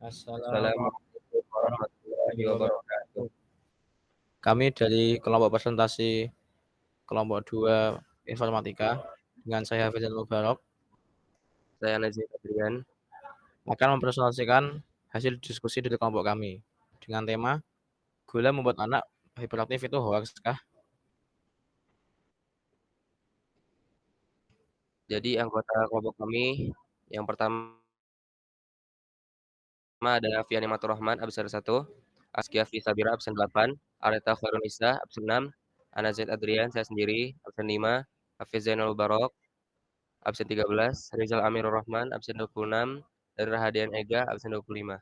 Assalamualaikum warahmatullahi wabarakatuh. Kami dari kelompok presentasi kelompok 2 Informatika dengan saya Hafizal Mubarok Saya Nazir Adrian. akan mempresentasikan hasil diskusi dari kelompok kami dengan tema gula membuat anak hiperaktif itu hoax kah? Jadi anggota kelompok kami yang pertama ada Fiani Matur Rahman absen 1, Askia Fi Sabira absen 8, Areta Khairunisa absen 6, Ana Zaid Adrian saya sendiri absen 5, Hafiz Zainal Barok absen 13, Rizal Amirur Rahman absen 26, dan Rahadian Ega absen 25.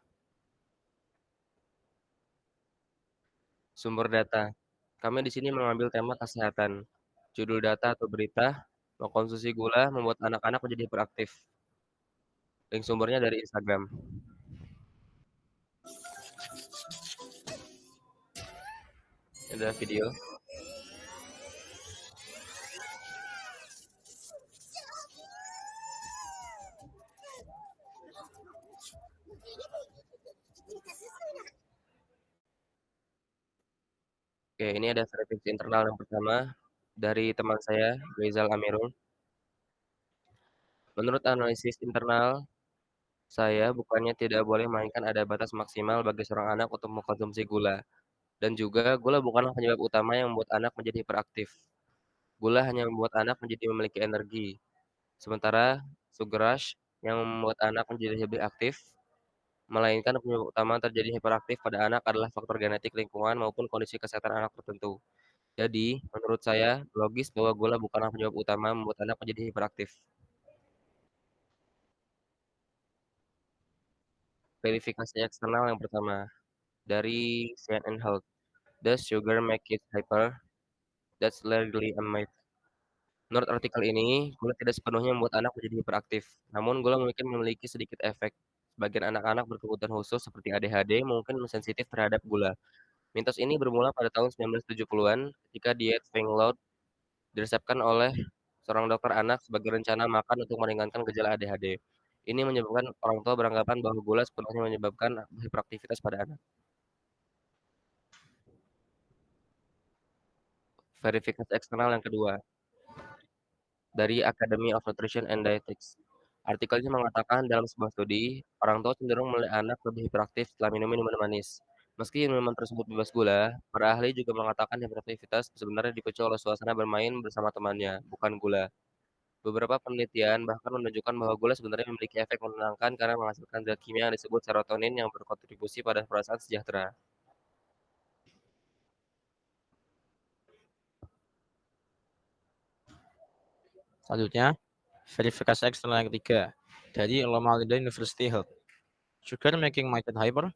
Sumber data. Kami di sini mengambil tema kesehatan. Judul data atau berita, mengkonsumsi gula membuat anak-anak menjadi hiperaktif. Link sumbernya dari Instagram. Ada video. Oke, ini ada verifikasi internal yang pertama dari teman saya, Rizal Amirul. Menurut analisis internal saya, bukannya tidak boleh, melainkan ada batas maksimal bagi seorang anak untuk mengkonsumsi gula. Dan juga, gula bukanlah penyebab utama yang membuat anak menjadi hiperaktif. Gula hanya membuat anak menjadi memiliki energi. Sementara, sugar rush yang membuat anak menjadi lebih aktif, melainkan penyebab utama terjadi hiperaktif pada anak adalah faktor genetik, lingkungan, maupun kondisi kesehatan anak tertentu. Jadi, menurut saya, logis bahwa gula bukanlah penyebab utama membuat anak menjadi hiperaktif. Verifikasi eksternal yang pertama, dari CNN Health. Does sugar make kids hyper? That's largely a myth. Menurut artikel ini, gula tidak sepenuhnya membuat anak menjadi hiperaktif. Namun, gula mungkin memiliki sedikit efek. Sebagian anak-anak berkebutuhan khusus seperti ADHD mungkin sensitif terhadap gula. Mitos ini bermula pada tahun 1970-an ketika diet Feng Laut diresepkan oleh seorang dokter anak sebagai rencana makan untuk meringankan gejala ADHD. Ini menyebabkan orang tua beranggapan bahwa gula sepenuhnya menyebabkan hiperaktivitas pada anak. Verifikasi eksternal yang kedua, dari Academy of Nutrition and Dietetics. Artikelnya mengatakan dalam sebuah studi, orang tua cenderung melihat anak lebih hiperaktif setelah minum minuman manis. Meski minuman tersebut bebas gula, para ahli juga mengatakan hiperaktivitas sebenarnya dipicu oleh suasana bermain bersama temannya, bukan gula. Beberapa penelitian bahkan menunjukkan bahwa gula sebenarnya memiliki efek menenangkan karena menghasilkan zat kimia yang disebut serotonin yang berkontribusi pada perasaan sejahtera. Selanjutnya, verifikasi eksternal yang ketiga dari Loma Linda University Health. Sugar making my child hyper?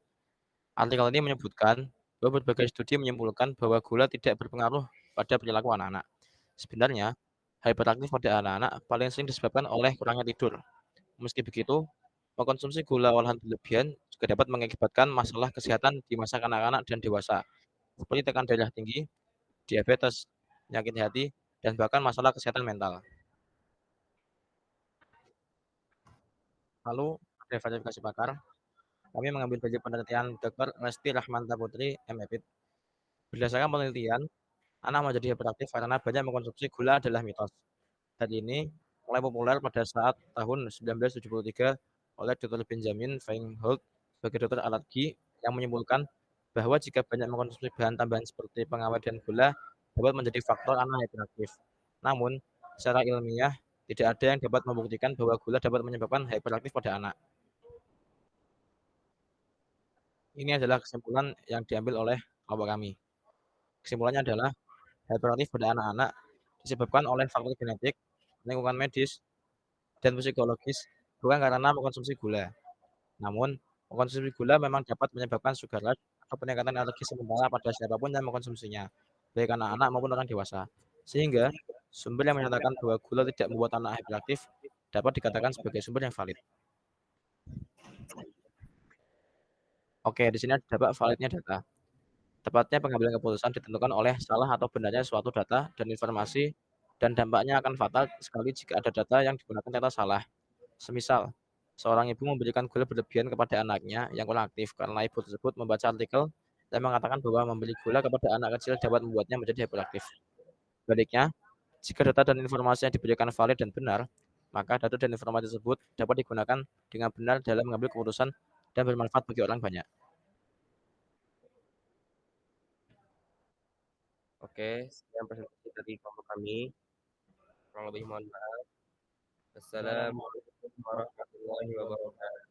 Artikel ini menyebutkan bahwa berbagai studi menyimpulkan bahwa gula tidak berpengaruh pada perilaku anak-anak. Sebenarnya, hiperaktif pada anak-anak paling sering disebabkan oleh kurangnya tidur. Meski begitu, mengkonsumsi gula olahan berlebihan juga dapat mengakibatkan masalah kesehatan di masa kanak-kanak dan dewasa, seperti tekanan darah tinggi, diabetes, penyakit hati, dan bahkan masalah kesehatan mental. Lalu, ada verifikasi pakar. Kami mengambil dari penelitian Dr. Lesti Rahmanta Putri, MEPIT. Berdasarkan penelitian, anak menjadi hiperaktif karena banyak mengkonsumsi gula adalah mitos. Hal ini mulai populer pada saat tahun 1973 oleh Dr. Benjamin Feingold sebagai dokter alergi yang menyimpulkan bahwa jika banyak mengkonsumsi bahan tambahan seperti pengawet dan gula dapat menjadi faktor anak hiperaktif. Namun, secara ilmiah tidak ada yang dapat membuktikan bahwa gula dapat menyebabkan hiperaktif pada anak. Ini adalah kesimpulan yang diambil oleh kelompok kami. Kesimpulannya adalah hiperaktif pada anak-anak disebabkan oleh faktor genetik, lingkungan medis, dan psikologis, bukan karena mengkonsumsi gula. Namun, mengkonsumsi gula memang dapat menyebabkan sugar rush atau peningkatan alergi sementara pada siapapun yang mengkonsumsinya, baik anak-anak maupun orang dewasa. Sehingga, sumber yang menyatakan bahwa gula tidak membuat anak hiperaktif dapat dikatakan sebagai sumber yang valid. Oke, di sini ada validnya data. Tepatnya pengambilan keputusan ditentukan oleh salah atau benarnya suatu data dan informasi, dan dampaknya akan fatal sekali jika ada data yang digunakan ternyata salah. Semisal, Seorang ibu memberikan gula berlebihan kepada anaknya yang kurang aktif karena ibu tersebut membaca artikel dan mengatakan bahwa memberi gula kepada anak kecil dapat membuatnya menjadi hiperaktif. Sebaliknya, jika data dan informasi yang diberikan valid dan benar, maka data dan informasi tersebut dapat digunakan dengan benar dalam mengambil keputusan dan bermanfaat bagi orang banyak. Oke, sekian presentasi dari kelompok kami. Kurang lebih mohon maaf. Assalamualaikum warahmatullahi wabarakatuh.